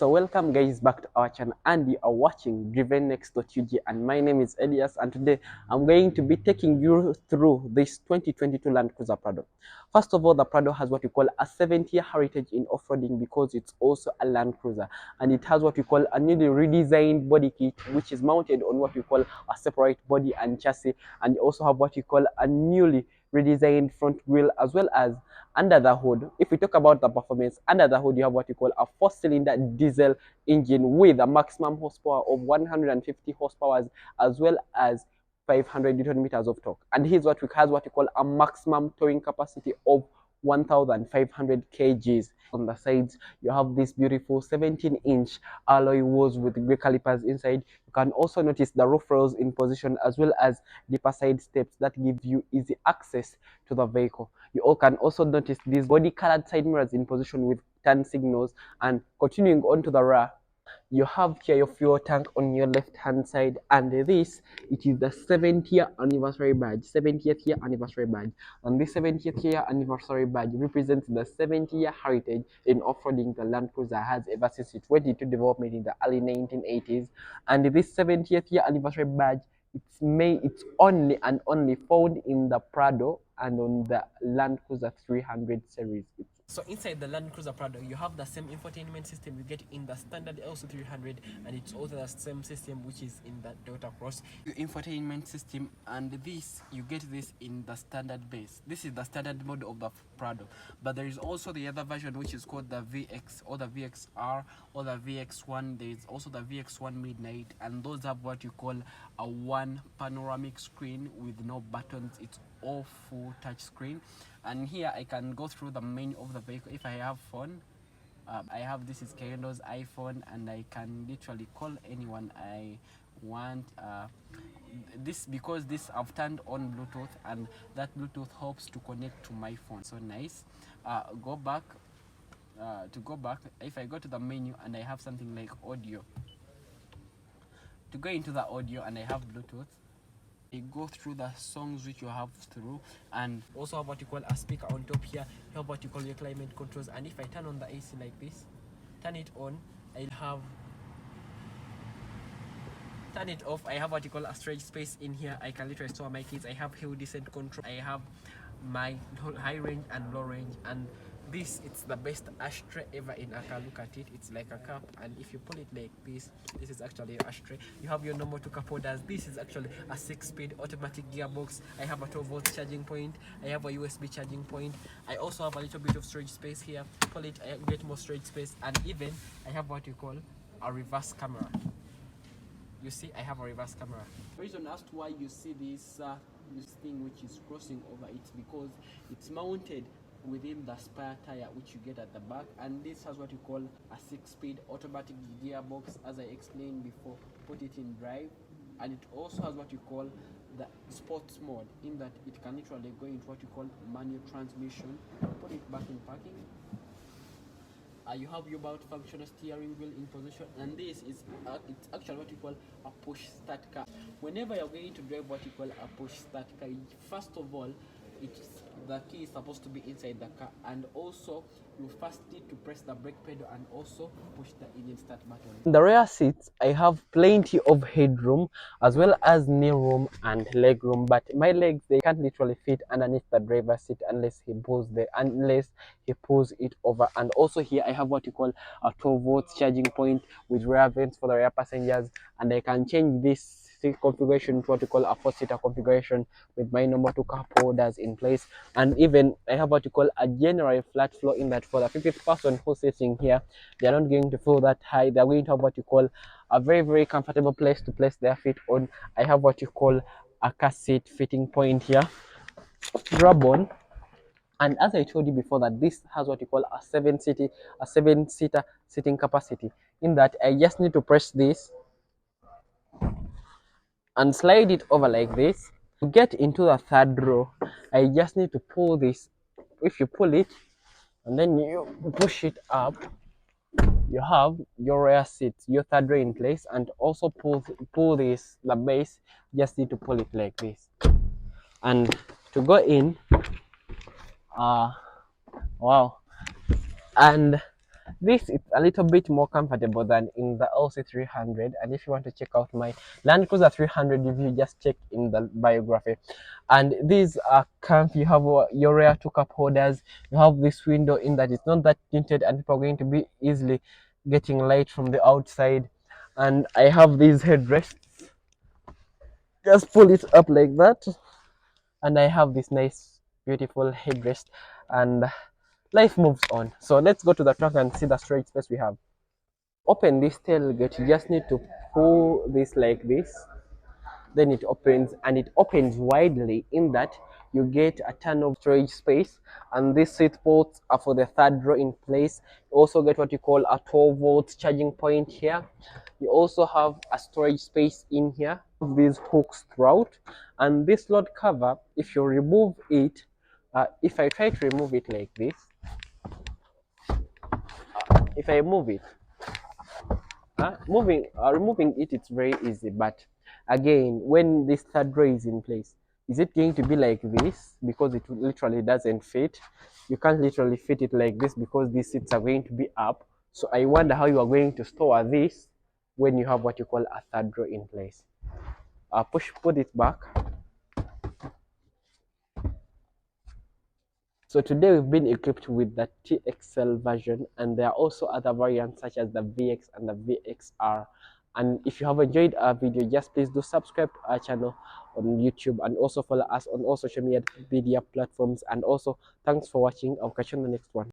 So welcome guys back to our channel, and you are watching drivennext.ug, and my name is Elias, and today I'm going to be taking you through this 2022 Land Cruiser Prado. First of all, the Prado has what we call a 70-year heritage in off-roading because it's also a Land Cruiser, and it has what we call a newly redesigned body kit which is mounted on what we call a separate body and chassis, and you also have what we call a newly redesigned front wheel, as well as under the hood. If we talk about the performance, under the hood you have what you call a 4-cylinder diesel engine with a maximum horsepower of 150 horsepower, as well as 500 newton meters of torque. And here's what we has what we call a maximum towing capacity of 1500 kgs. On the sides you have this beautiful 17-inch alloy wheels with brake calipers inside. You can also notice the roof rails in position, as well as deeper side steps that give you easy access to the vehicle. You all can also notice these body colored side mirrors in position with turn signals. And continuing on to the rear, you have here your fuel tank on your left hand side, and this, it is the 70th anniversary badge, 70th year anniversary badge. And this 70th year anniversary badge represents the 70-year heritage in off-roading the Land Cruiser has ever since its 22 development in the early 1980s. And this 70th year anniversary badge, it's only and only found in the Prado and on the Land Cruiser 300 series. So inside the Land Cruiser Prado, you have the same infotainment system you get in the standard LC300, and it's also the same system which is in the Delta Cross. Your infotainment system, and this, you get this in the standard base. This is the standard model of the Prado, but there is also the other version which is called the VX or the VXR or the VX1. There is also the VX1 Midnight, and those have what you call a one panoramic screen with no buttons. It's all full touch screen. And here I can go through the menu of the vehicle. If I have phone, I have, this is Kendo's iPhone, and I can literally call anyone I want. This, because this I've turned on Bluetooth, and that Bluetooth helps to connect to my phone. So nice. Go back. To go back, if I go to the menu and I have something like audio, to go into the audio and I have Bluetooth, you go through the songs which you have through, and also have what you call a speaker on top here. You have what you call your climate controls, and if I turn on the AC like this, turn it on, I'll have, turn it off, I have what you call a storage space in here. I can literally store my keys. I have hill descent control, I have my high range and low range, and this, it's the best ashtray ever in a car. Look at it, it's like a cup, and if you pull it like this is actually your ashtray. You have your normal 2 cup holders. This is actually a 6-speed automatic gearbox. I have a 12-volt charging point. I have a USB charging point. I also have a little bit of storage space here. Pull it, I get more storage space, and even I have what you call a reverse camera. You see, I have a reverse camera. The reason as to why you see this thing which is crossing over, it's because it's mounted within the spare tire which you get at the back, and this has what you call a 6-speed automatic gearbox, as I explained before. Put it in drive, and it also has what you call the sports mode, in that it can literally go into what you call manual transmission. Put it back in parking. You have your multifunctional steering wheel in position, and this is it's actually what you call a push start car. Whenever you're going to drive what you call a push start car, first of all, the key is supposed to be inside the car, and also you first need to press the brake pedal and also push the engine start button. In the rear seats, I have plenty of headroom, as well as knee room and leg room, but my legs, they can't literally fit underneath the driver's seat unless he pulls it over. And also here I have what you call a 12-volt charging point with rear vents for the rear passengers, and I can change this configuration to what you call a 4-seater configuration with my normal 2 cup holders in place. And even I have what you call a general flat floor, in that for the 50th person who's sitting here, they are not going to feel that high. They're going to have what you call a very comfortable place to place their feet on. I have what you call a car seat fitting point here, grab on. And as I told you before, that this has what you call a 7-seater sitting capacity, in that I just need to press this and slide it over like this. To get into the 3rd row, I just need to pull this. If you pull it and then you push it up, you have your rear seat, your 3rd row in place, and also pull this, the base, just need to pull it like this. And to go in, wow, and This is a little bit more comfortable than in the LC300. And if you want to check out my Land Cruiser 300 review, just check in the biography. And these are comfy. You have your rear two cup holders. You have this window in that it's not that tinted, and people are going to be easily getting light from the outside. And I have these headrests. Just pull it up like that, and I have this nice, beautiful headrest, and life moves on. So let's go to the trunk and see the storage space we have. Open this tailgate. You just need to pull this like this, then it opens, and it opens widely in that you get a ton of storage space. And these seat ports are for the third row in place. You also get what you call a 12-volt charging point here. You also have a storage space in here, these hooks throughout. And this load cover, if you remove it, if I try to remove it like this, if I move it, removing it, it's very easy. But again, when this third row is in place, is it going to be like this? Because it literally doesn't fit. You can't literally fit it like this because these seats are going to be up. So I wonder how you are going to store this when you have what you call a third row in place. Put it back. So today we've been equipped with the TXL version, and there are also other variants such as the VX and the VXR. And if you have enjoyed our video, just please do subscribe to our channel on YouTube, and also follow us on all social media platforms. And also, thanks for watching. I'll catch you on the next one.